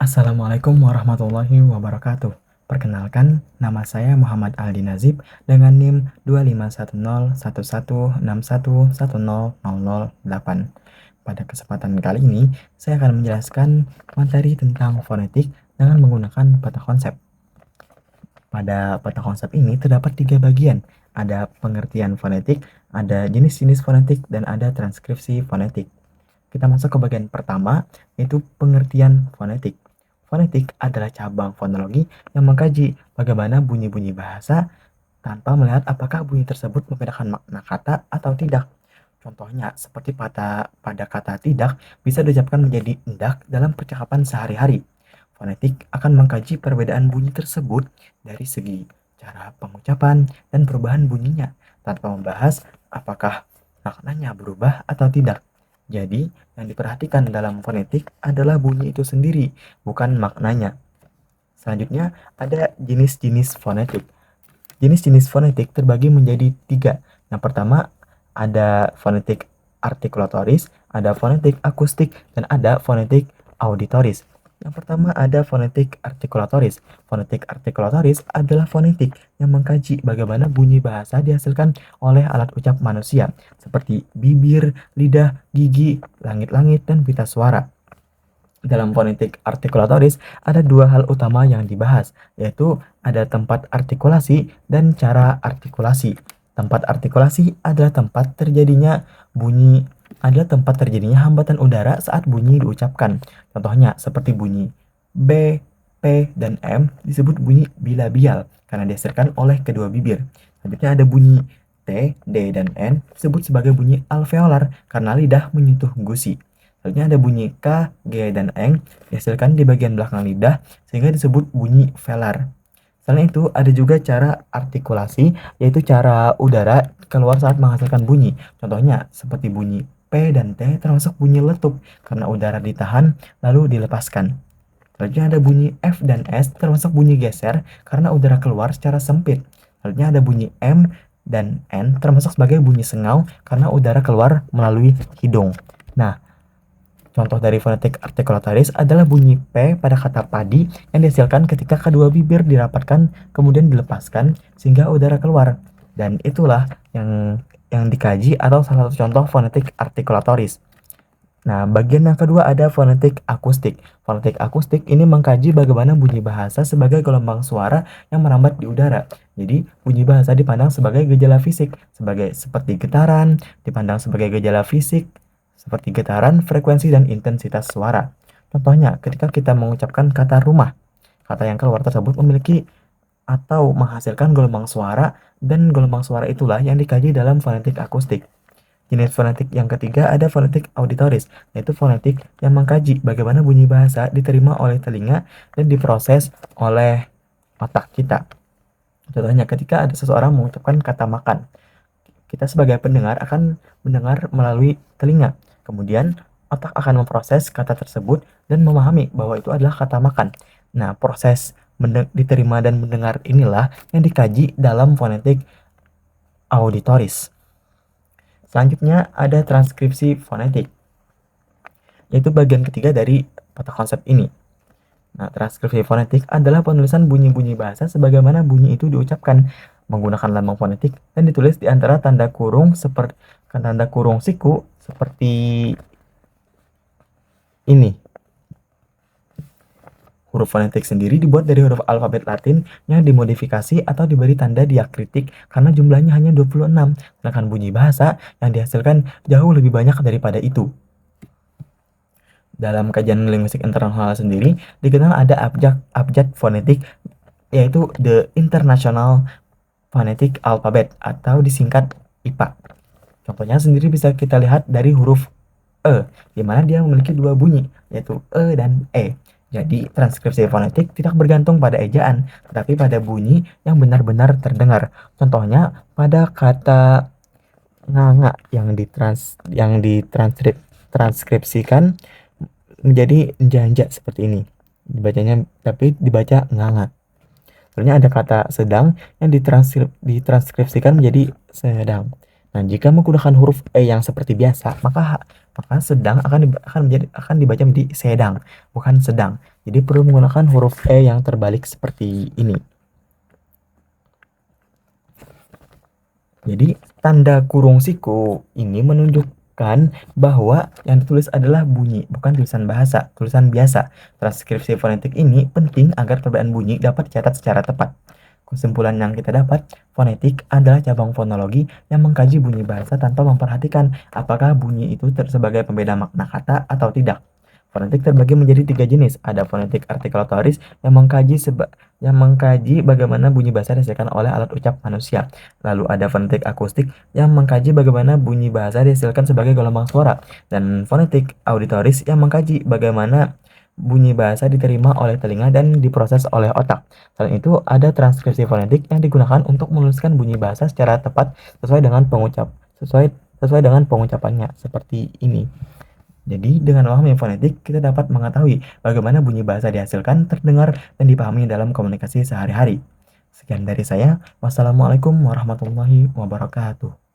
Assalamualaikum warahmatullahi wabarakatuh. Perkenalkan, nama saya Muhammad Aldi Nazib dengan NIM 251111161100008. Pada kesempatan kali ini, saya akan menjelaskan materi tentang fonetik dengan menggunakan peta konsep. Pada peta konsep ini terdapat 3 bagian. Ada pengertian fonetik, ada jenis-jenis fonetik, dan ada transkripsi fonetik. Kita masuk ke bagian pertama, yaitu pengertian fonetik. Fonetik adalah cabang fonologi yang mengkaji bagaimana bunyi-bunyi bahasa tanpa melihat apakah bunyi tersebut membedakan makna kata atau tidak. Contohnya, seperti pada kata tidak bisa diucapkan menjadi endak dalam percakapan sehari-hari. Fonetik akan mengkaji perbedaan bunyi tersebut dari segi cara pengucapan dan perubahan bunyinya, tanpa membahas apakah maknanya berubah atau tidak. Jadi, yang diperhatikan dalam fonetik adalah bunyi itu sendiri, bukan maknanya. Selanjutnya, ada jenis-jenis fonetik. Jenis-jenis fonetik terbagi menjadi 3. Yang pertama, ada fonetik artikulatoris, ada fonetik akustik, dan ada fonetik auditoris. Yang pertama ada fonetik artikulatoris. Fonetik artikulatoris adalah fonetik yang mengkaji bagaimana bunyi bahasa dihasilkan oleh alat ucap manusia, seperti bibir, lidah, gigi, langit-langit, dan pita suara. Dalam fonetik artikulatoris ada 2 hal utama yang dibahas, yaitu ada tempat artikulasi dan cara artikulasi. Tempat artikulasi adalah tempat terjadinya hambatan udara saat bunyi diucapkan. Contohnya seperti bunyi B, P, dan M disebut bunyi bilabial karena dihasilkan oleh kedua bibir. Selanjutnya ada bunyi T, D, dan N disebut sebagai bunyi alveolar karena lidah menyentuh gusi. Selanjutnya ada bunyi K, G, dan Eng dihasilkan di bagian belakang lidah sehingga disebut bunyi velar. Selain itu, ada juga cara artikulasi, yaitu cara udara keluar saat menghasilkan bunyi. Contohnya, seperti bunyi P dan T termasuk bunyi letup, karena udara ditahan lalu dilepaskan. Selanjutnya ada bunyi F dan S termasuk bunyi geser, karena udara keluar secara sempit. Selanjutnya ada bunyi M dan N termasuk sebagai bunyi sengau, karena udara keluar melalui hidung. Nah, contoh dari fonetik artikulatoris adalah bunyi P pada kata padi yang dihasilkan ketika kedua bibir dirapatkan kemudian dilepaskan sehingga udara keluar. Dan itulah yang dikaji atau salah satu contoh fonetik artikulatoris. Nah, bagian yang kedua ada fonetik akustik. Fonetik akustik ini mengkaji bagaimana bunyi bahasa sebagai gelombang suara yang merambat di udara. Jadi, bunyi bahasa dipandang sebagai gejala fisik, seperti getaran, dipandang sebagai gejala fisik, seperti getaran, frekuensi, dan intensitas suara. Contohnya, ketika kita mengucapkan kata rumah, kata yang keluar tersebut memiliki atau menghasilkan gelombang suara, dan gelombang suara itulah yang dikaji dalam fonetik akustik. Jenis fonetik yang ketiga ada fonetik auditoris, yaitu fonetik yang mengkaji bagaimana bunyi bahasa diterima oleh telinga dan diproses oleh otak kita. Contohnya, ketika ada seseorang mengucapkan kata makan, kita sebagai pendengar akan mendengar melalui telinga. Kemudian, otak akan memproses kata tersebut dan memahami bahwa itu adalah kata makan. Nah, proses diterima dan mendengar inilah yang dikaji dalam fonetik auditoris. Selanjutnya ada transkripsi fonetik, yaitu bagian ketiga dari peta konsep ini. Nah, transkripsi fonetik adalah penulisan bunyi-bunyi bahasa sebagaimana bunyi itu diucapkan menggunakan lambang fonetik dan ditulis di antara tanda kurung siku seperti ini. Huruf fonetik sendiri dibuat dari huruf alfabet Latin yang dimodifikasi atau diberi tanda diakritik karena jumlahnya hanya 26, sedangkan bunyi bahasa yang dihasilkan jauh lebih banyak daripada itu. Dalam kajian linguistik internasional sendiri, dikenal ada abjad fonetik, yaitu The International Phonetic Alphabet atau disingkat IPA. Contohnya sendiri bisa kita lihat dari huruf E, di mana dia memiliki 2 bunyi, yaitu E dan E. Jadi, transkripsi fonetik tidak bergantung pada ejaan, tetapi pada bunyi yang benar-benar terdengar. Contohnya, pada kata nganga yang ditranskripsikan menjadi janja seperti ini. Tapi dibaca nganga. Sebenarnya ada kata sedang yang ditranskripsikan menjadi sedang. Nah, jika menggunakan huruf E yang seperti biasa, maka sedang akan dibaca menjadi sedang, bukan sedang. Jadi perlu menggunakan huruf E yang terbalik seperti ini. Jadi tanda kurung siku ini menunjukkan bahwa yang ditulis adalah bunyi, bukan tulisan bahasa, tulisan biasa. Transkripsi fonetik ini penting agar perbedaan bunyi dapat dicatat secara tepat. Kesimpulan yang kita dapat, fonetik adalah cabang fonologi yang mengkaji bunyi bahasa tanpa memperhatikan apakah bunyi itu sebagai pembeda makna kata atau tidak. Fonetik terbagi menjadi 3 jenis. Ada fonetik artikulatoris yang mengkaji bagaimana bunyi bahasa dihasilkan oleh alat ucap manusia. Lalu ada fonetik akustik yang mengkaji bagaimana bunyi bahasa dihasilkan sebagai gelombang suara. Dan fonetik auditoris yang mengkaji bagaimana bunyi bahasa diterima oleh telinga dan diproses oleh otak. Selain itu, ada transkripsi fonetik yang digunakan untuk menuliskan bunyi bahasa secara tepat sesuai dengan pengucapannya seperti ini. Jadi, dengan memahami fonetik, kita dapat mengetahui bagaimana bunyi bahasa dihasilkan, terdengar, dan dipahami dalam komunikasi sehari-hari. Sekian dari saya. Wassalamualaikum warahmatullahi wabarakatuh.